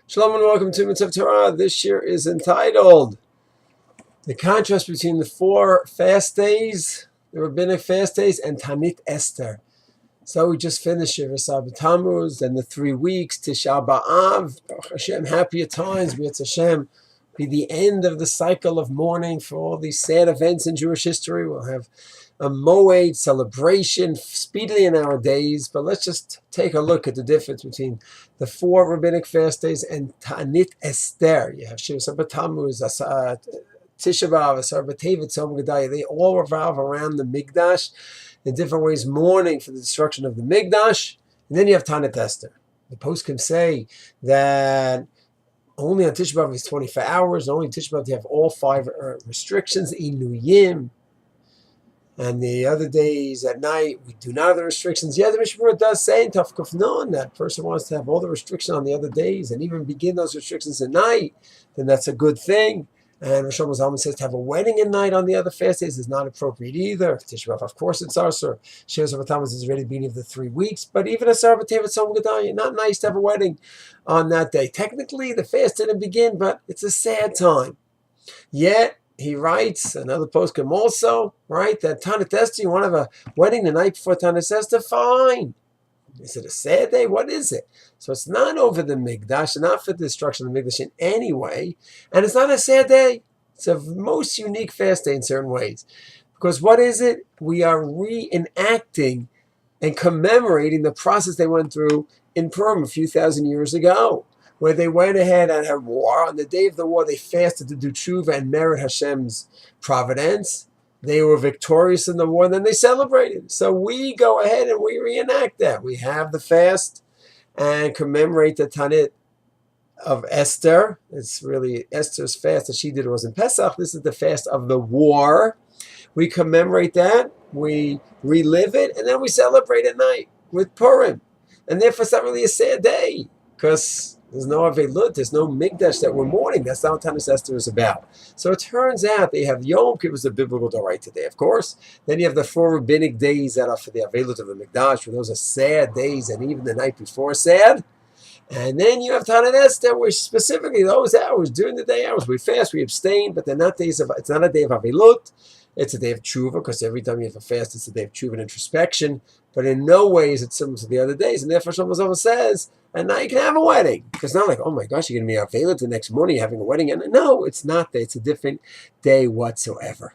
Shalom and welcome to Mitzvah Torah. This year is entitled The Contrast Between the 4 Fast Days, the Rabbinic Fast Days, and Taanit Esther. So we just finished Yevasar B'Tammuz, then the 3 weeks, Tisha B'Av, Baruch Hashem, happier times, B'Yetz Hashem, be the end of the cycle of mourning for all these sad events in Jewish history. We'll have a moed celebration speedily in our days, but let's just take a look at the difference between the 4 rabbinic fast days and Taanit Esther. You have Yevasar B'Tammuz, Tisha B'Av, Asar B'Tevet, Tzom Gedaliah. They all revolve around the Mikdash in different ways, mourning for the destruction of the Mikdash. And then you have Taanit Esther. The poskim say that only on Tisha B'Av is 24 hours. Only on Tisha B'Av you have all 5 restrictions, Inuyim. And the other days at night, we do not have the restrictions. Yeah, the Mishnah does say in Taf Kuf Nun that person wants to have all the restrictions on the other days and even begin those restrictions at night, then that's a good thing. And Rosh Hashanah says to have a wedding at night on the other fast days is not appropriate either. Tisha B'Av, of course, it's Asur. Yevasar B'Tammuz is already beginning of the 3 weeks, but even Asar B'Tevet Tzom Gedaliah, not nice to have a wedding on that day. Technically, the fast didn't begin, but it's a sad time. Yet, he writes, another poskim also, right, that Taanit Esther, you want to have a wedding the night before Taanit Esther? Fine. Is it a sad day? What is it? So it's not over the Mikdash, not for the destruction of the Mikdash in any way, and it's not a sad day. It's a most unique fast day in certain ways. Because what is it? We are reenacting and commemorating the process they went through in Purim a few thousand years ago, where they went ahead and had war. On the day of the war, they fasted to do tshuva and merit Hashem's providence. They were victorious in the war, and then they celebrated. So we go ahead and we reenact that. We have the fast and commemorate the Taanit of Esther. It's really Esther's fast that she did. It was in Pesach. This is the fast of the war. We commemorate that. We relive it, and then we celebrate at night with Purim. And therefore, it's not really a sad day because there's no Avelut, there's no Mikdash that we're mourning. That's not what Taanit Esther is about. So it turns out they have Yom Kippur, the biblical Dorite today, of course. Then you have the 4 rabbinic days that are for the Avelut of the Mikdash, where those are sad days, and even the night before sad. And then you have Taanit Esther, which specifically those hours, during the day hours, we fast, we abstain, but they're not days of, it's not a day of Avelut. It's a day of tshuva, because every time you have a fast, it's a day of tshuva and introspection. But in no way is it similar to the other days. And therefore, Shlomo says, and now you can have a wedding. Because not like, oh my gosh, you're going to be available the next morning, you're having a wedding. And no, it's not that. It's a different day whatsoever.